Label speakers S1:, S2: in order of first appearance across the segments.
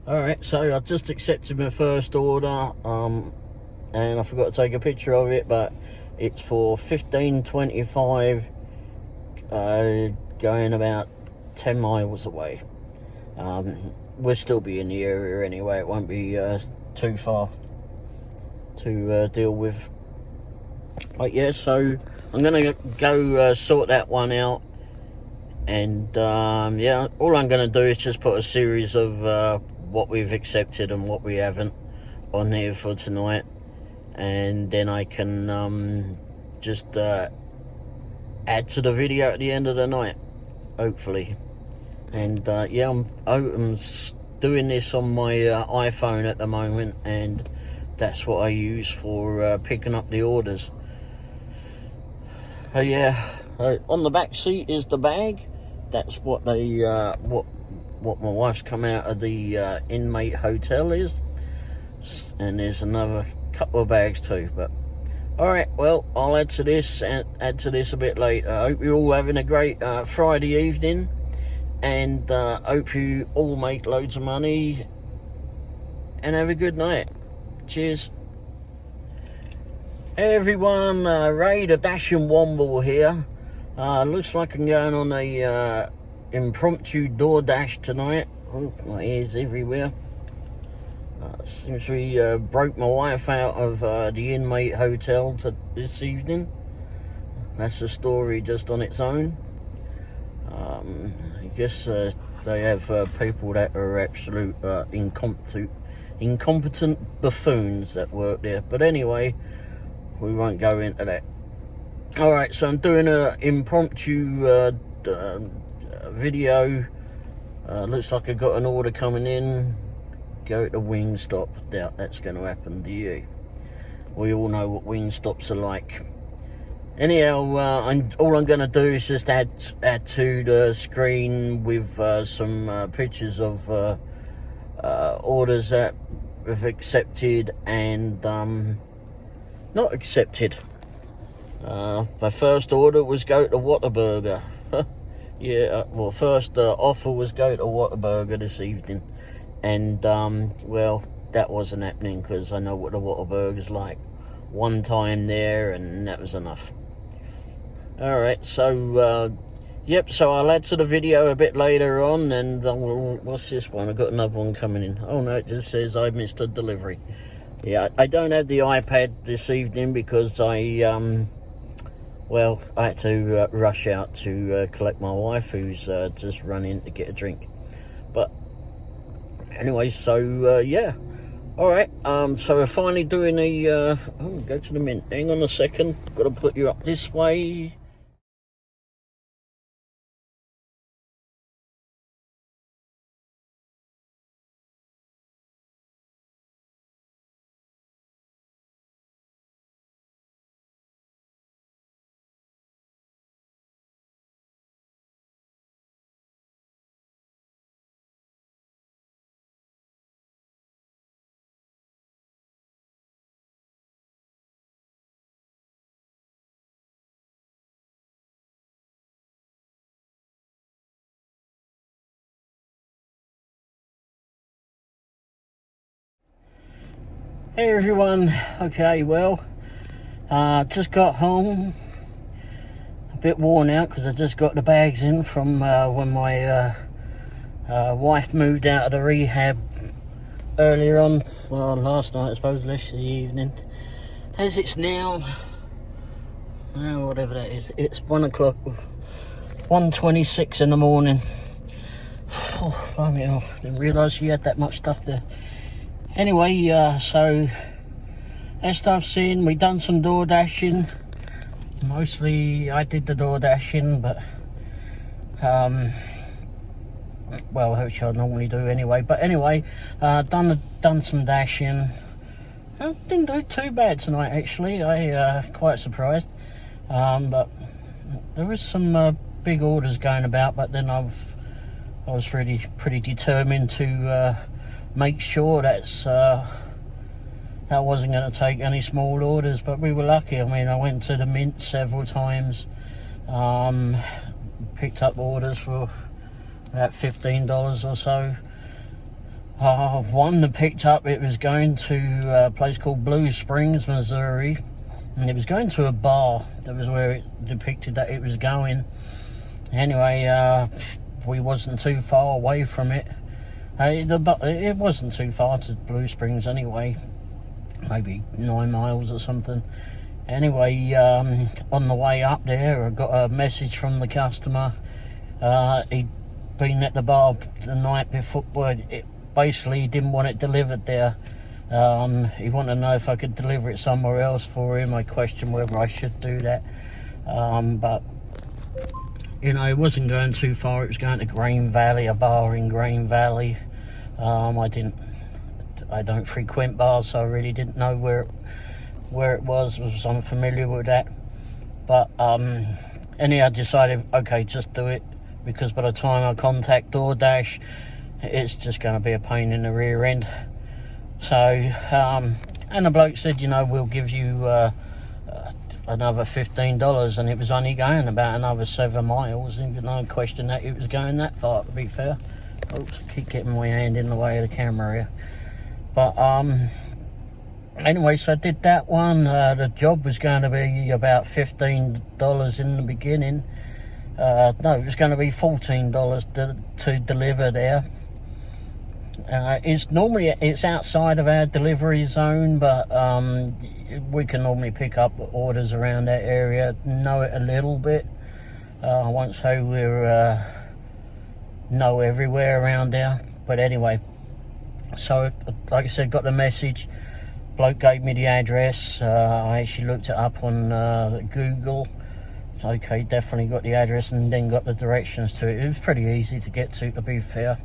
S1: Alright, so I just accepted my first order, and I forgot to take a picture of it, but it's for $15.25, going about 10 miles away. We'll still be in the area anyway, it won't be too far to deal with. But yeah, so I'm gonna go sort that one out, and yeah, all I'm gonna do is just put a series of what we've accepted and what we haven't on here for tonight, and then I can just add to the video at the end of the night, hopefully. And yeah, I'm doing this on my iPhone at the moment, and that's what I use for picking up the orders. Yeah, on the back seat is the bag. That's what they what my wife's come out of the inmate hotel is, and there's another couple of bags too. But all right, well, I'll add to this a bit later. I hope you're all having a great Friday evening, and hope you all make loads of money and have a good night. Cheers. Hey everyone, Ray the Dashing Womble here. Looks like I'm going on a impromptu DoorDash tonight. Oh, my ears everywhere. Since we broke my wife out of the inmate hotel this evening. That's a story just on its own. I guess they have people that are absolute incompetent buffoons that work there. But anyway, we won't go into that. Alright, so I'm doing an impromptu video. Looks like I got an order coming in. Go to Wingstop. Doubt that's going to happen to you. We all know what Wingstops are like. Anyhow, all I'm going to do is just add to the screen with some pictures of orders that we've accepted and not accepted. My first order was go to Whataburger. Yeah, well, first offer was go to Whataburger this evening, and well, that wasn't happening because I know what the Whataburger's like. One time there, and that was enough. All right, so yep, so I'll add to the video a bit later on, and what's this one? I've got another one coming in. Oh no, it just says I missed a delivery. Yeah, I don't have the iPad this evening because well, I had to rush out to collect my wife, who's just run in to get a drink. But anyway, so yeah. All right, so we're finally doing a oh, go to the mint. Hang on a second, got to put you up this way. Hey everyone, okay, well, just got home, a bit worn out because I just got the bags in from when my wife moved out of the rehab earlier on, well, last night I suppose, last evening. As it's now, whatever that is, it's 1 o'clock, 1:26 in the morning. Oh, blimey, I didn't realise she had that much stuff there. Anyway, so as stuff's seen, we done some door dashing. Mostly I did the door dashing, but well, which I normally do anyway. But anyway, done some dashing. I didn't do too bad tonight actually. I quite surprised. But there was some big orders going about. But then I was pretty determined to make sure that wasn't going to take any small orders. But we were lucky. I mean, I went to the mint several times. Picked up orders for about $15 or so. One that picked up, it was going to a place called Blue Springs, Missouri, and it was going to a bar. That was where it depicted that it was going. Anyway, we wasn't too far away from it. It wasn't too far to Blue Springs anyway, maybe 9 miles or something. Anyway, on the way up there, I got a message from the customer. He'd been at the bar the night before. Well, basically, he didn't want it delivered there. He wanted to know if I could deliver it somewhere else for him. I questioned whether I should do that. But, you know, it wasn't going too far. It was going to Green Valley, a bar in Green Valley. I don't frequent bars, so I really didn't know where it was unfamiliar with that. But anyhow, I decided, okay, just do it, because by the time I contact DoorDash, it's just going to be a pain in the rear end. So and the bloke said, you know, we'll give you another $15, and it was only going about another 7 miles. Even no question that it was going that far, to be fair. Oops, I keep getting my hand in the way of the camera here. But anyway, so I did that one. The job was going to be about $15 in the beginning. No, it was going to be $14 to deliver there. It's outside of our delivery zone, but we can normally pick up orders around that area. Know it a little bit. I won't say we're know everywhere around there, but anyway. So, like I said, got the message. Bloke gave me the address. I actually looked it up on Google. It's okay, definitely got the address, and then got the directions to it. It was pretty easy to get to be fair.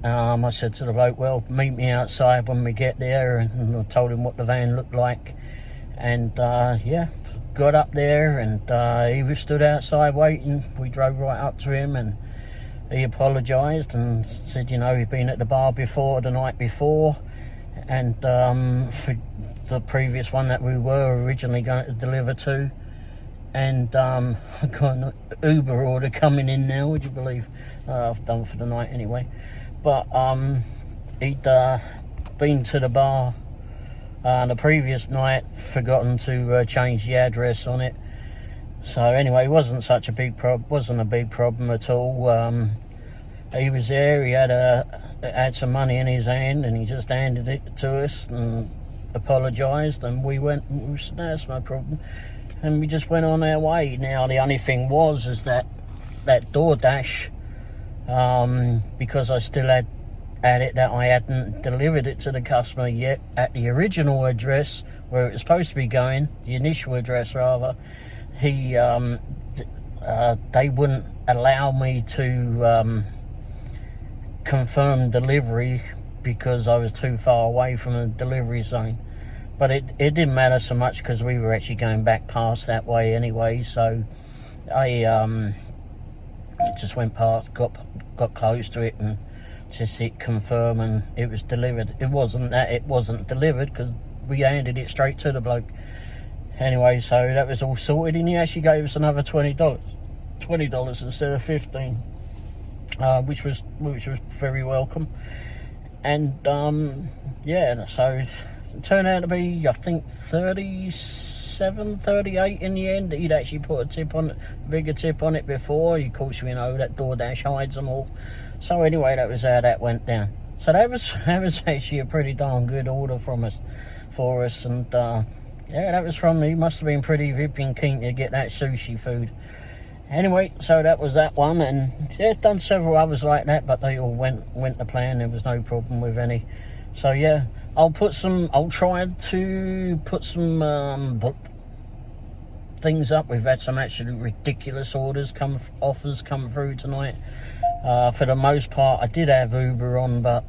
S1: I said to the bloke, well, meet me outside when we get there, and I told him what the van looked like. And yeah, got up there, and he was stood outside waiting. We drove right up to him, and he apologised and said, you know, he'd been at the bar before, the night before, and for the previous one that we were originally going to deliver to. And I got an Uber order coming in now, would you believe? I've done for the night anyway. But he'd been to the bar the previous night, forgotten to change the address on it. So anyway, it wasn't such a big problem at all. He was there. He had some money in his hand, and he just handed it to us and apologised. And we said, no, that's no problem. And we just went on our way. Now the only thing is that DoorDash, because I still had it that I hadn't delivered it to the customer yet at the original address where it was supposed to be going, the initial address rather. They wouldn't allow me to confirm delivery because I was too far away from the delivery zone. But it didn't matter so much because we were actually going back past that way anyway. So I just went past, got close to it, and just hit confirm, and it was delivered. It wasn't delivered because we handed it straight to the bloke. Anyway, so that was all sorted, and he actually gave us another $20 instead of $15, which was very welcome. And yeah, so it turned out to be, I think, 38 in the end. He'd actually put a bigger tip on it before. Of course, we know that DoorDash hides them all. So anyway, that was how that went down. So that was actually a pretty darn good order for us, and yeah, that was from me. Must have been pretty vipping keen to get that sushi food. Anyway, so that was that one, and yeah, done several others like that, but they all went to plan. There was no problem with any. So yeah, I'll try to put some things up. We've had some absolutely ridiculous offers come through tonight. For the most part, I did have Uber on, but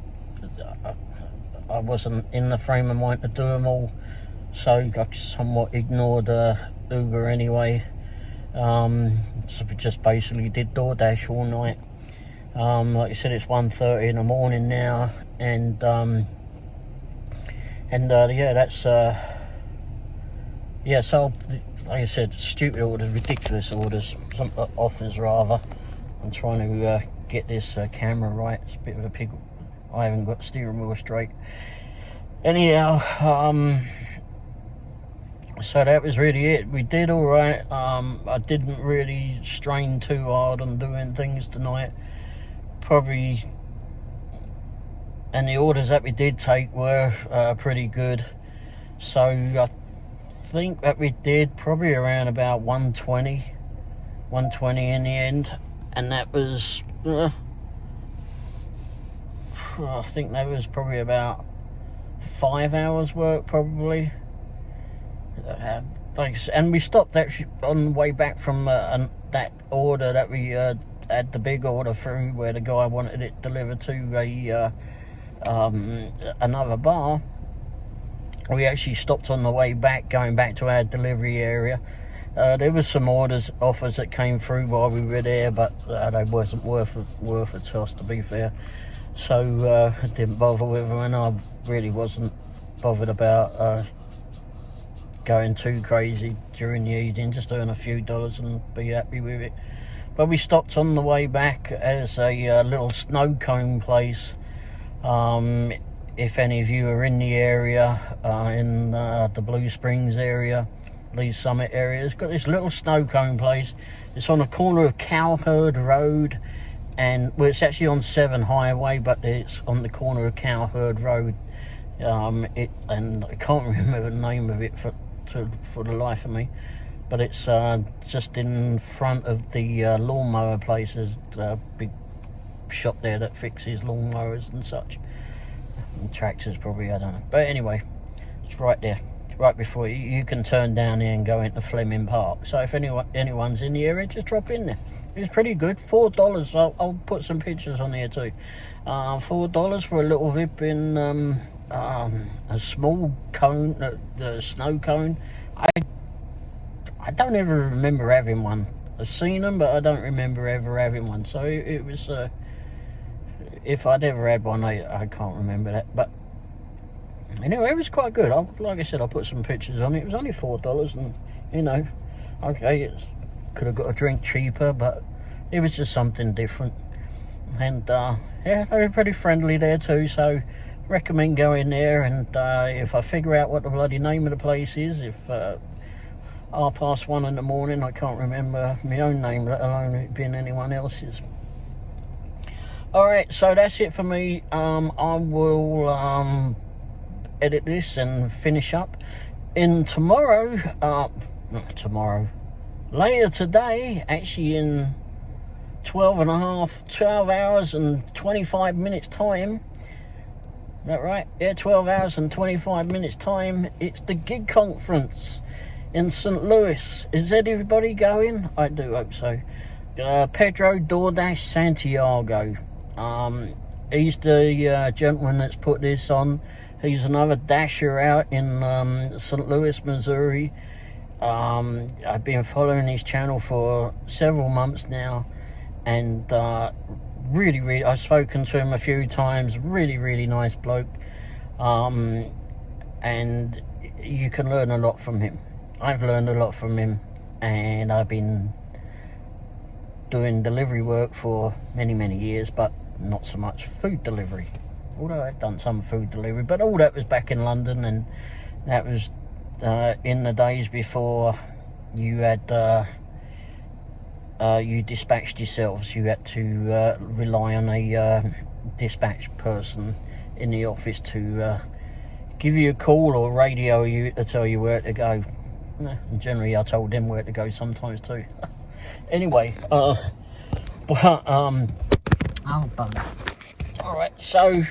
S1: I wasn't in the frame of mind to do them all, so I somewhat ignored Uber anyway. So we just basically did DoorDash all night. Like I said, it's 1:30 in the morning now, and yeah, that's yeah. So like I said, stupid orders, ridiculous orders, some offers rather. I'm trying to get this camera right. It's a bit of a I haven't got the steering wheel straight. Anyhow, so that was really it. We did all right. I didn't really strain too hard on doing things tonight. Probably, and the orders that we did take were pretty good. So I think that we did probably around about 120 in the end, and that was I think that was probably about 5 hours work probably. Thanks. And we stopped actually on the way back from that order that we had the big order through, where the guy wanted it delivered to another bar. We actually stopped on the way back, going back to our delivery area. There was some offers that came through while we were there, but they wasn't worth it to us, to be fair. So I didn't bother with them, and I really wasn't bothered about going too crazy during the evening, just earn a few dollars and be happy with it. But we stopped on the way back as a little snow cone place. If any of you are in the area, in the Blue Springs area, Lee Summit area, it's got this little snow cone place. It's on the corner of Cowherd Road, and well, it's actually on 7 Highway, but it's on the corner of Cowherd Road. And I can't remember the name of it for the life of me, but it's just in front of the lawnmower place. There's a big shop there that fixes lawnmowers and such, and tractors probably, I don't know, but anyway, it's right there, right before you can turn down there and go into Fleming Park. So if anyone's in the area, just drop in there. It's pretty good. $4. I'll put some pictures on here too. $4 for a little VIP in a small cone, the snow cone. I don't ever remember having one. I've seen them, but I don't remember ever having one. So it was, if I'd ever had one, I can't remember that. But anyway, it was quite good. Like I said, I'll put some pictures on it. It was only $4, and you know, okay, could have got a drink cheaper, but it was just something different. And yeah, they were pretty friendly there too, so recommend going there. And if I figure out what the bloody name of the place is, if 1:30 in the morning, I can't remember my own name, let alone it being anyone else's. Alright, so that's it for me. I will edit this and finish up. Later today, actually in 12 hours and 25 minutes time. Is that right? Yeah, 12 hours and 25 minutes time. It's the gig conference in St. Louis. Is everybody going? I do hope so. Pedro DoorDash Santiago. He's the gentleman that's put this on. He's another dasher out in St. Louis, Missouri. I've been following his channel for several months now, and really, I've spoken to him a few times. Really nice bloke, and you can learn a lot from him. I've learned a lot from him, and I've been doing delivery work for many years, but not so much food delivery, although I've done some food delivery, but all that was back in London, and that was in the days before you had you dispatched yourselves. You had to rely on a dispatch person in the office to give you a call or radio you to tell you where to go. And generally I told them where to go sometimes too. Anyway, oh bugger. Alright, so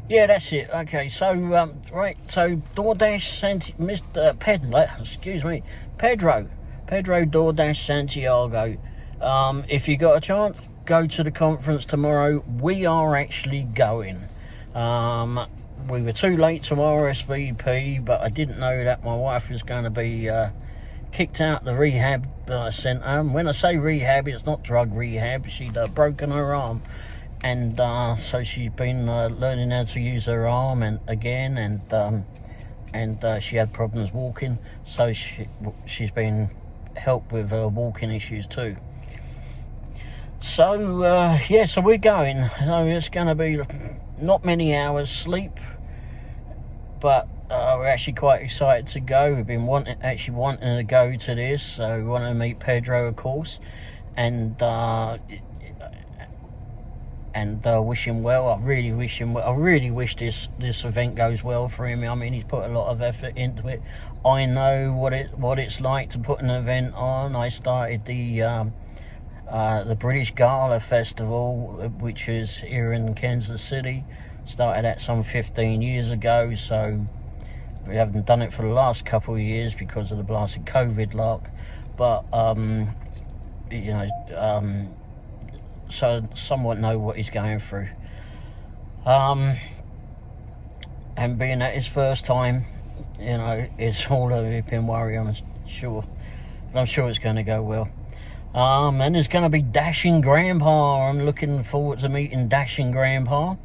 S1: yeah, that's it. Okay, so right, so DoorDash Mr. Pedro DoorDash Santiago. If you got a chance, go to the conference tomorrow. We are actually going. We were too late to RSVP, but I didn't know that my wife was going to be kicked out the rehab centre. And when I say rehab, it's not drug rehab. She'd broken her arm, and so she's been learning how to use her arm and she had problems walking, so she's been helped with her walking issues too. So yeah, so we're going. So it's going to be not many hours sleep, but we're actually quite excited to go. We've been wanting to go to this. So we want to meet Pedro, of course, and wish him well. I really wish him well. I really wish this event goes well for him. I mean, he's put a lot of effort into it. I know what it's like to put an event on. I started the British Gala Festival, which is here in Kansas City. Started that some 15 years ago, so we haven't done it for the last couple of years because of the blasted COVID lock. But you know, so somewhat know what he's going through. And being at his first time, you know, it's all a been worry, I'm sure. But I'm sure it's going to go well. And there's going to be Dashing Grandpa. I'm looking forward to meeting Dashing Grandpa.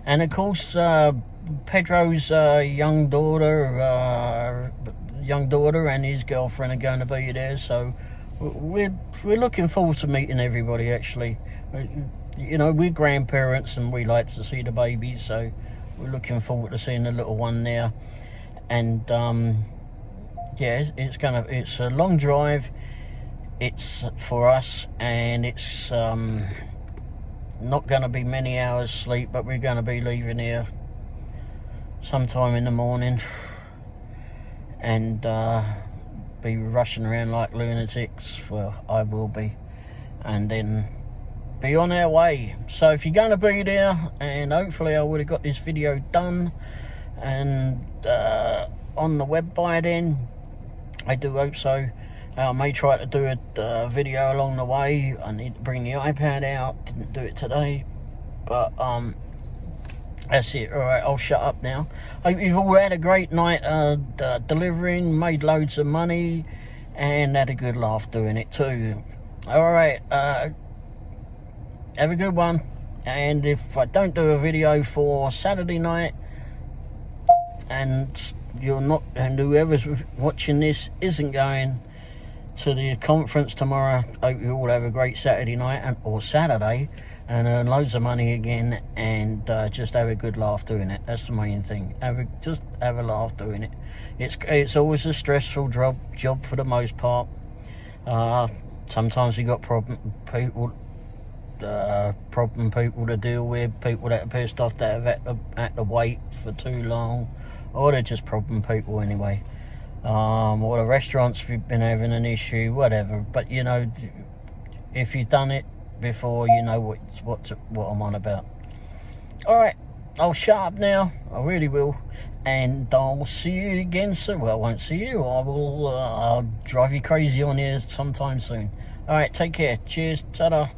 S1: And of course, Pedro's young daughter and his girlfriend are going to be there. So we're looking forward to meeting everybody, actually. You know, we're grandparents and we like to see the babies, so we're looking forward to seeing the little one there. And yeah, it's a long drive. It's for us, and it's not going to be many hours sleep, but we're going to be leaving here sometime in the morning and be rushing around like lunatics. Well, I will be, and then be on our way. So if you're going to be there, and hopefully I would have got this video done and on the web by then, I do hope so. I may try to do a video along the way. I need to bring the iPad out. Didn't do it today, but that's it. All right, I'll shut up now. Hope you've all had a great night delivering, made loads of money, and had a good laugh doing it too. All right, have a good one. And if I don't do a video for Saturday night, and whoever's watching this isn't going to the conference tomorrow, hope you all have a great Saturday night or Saturday and earn loads of money again, and just have a good laugh doing it. That's the main thing. Just have a laugh doing it. It's always a stressful job for the most part. Sometimes you got problem people to deal with, people that are pissed off that have had to wait for too long, or they're just problem people anyway. Or the restaurants have been having an issue, whatever. But you know, if you've done it before, you know what I'm on about. All right, I'll shut up now. I really will, and I'll see you again soon. Well, I won't see you. I'll drive you crazy on here sometime soon. All right, take care. Cheers. Ta-da.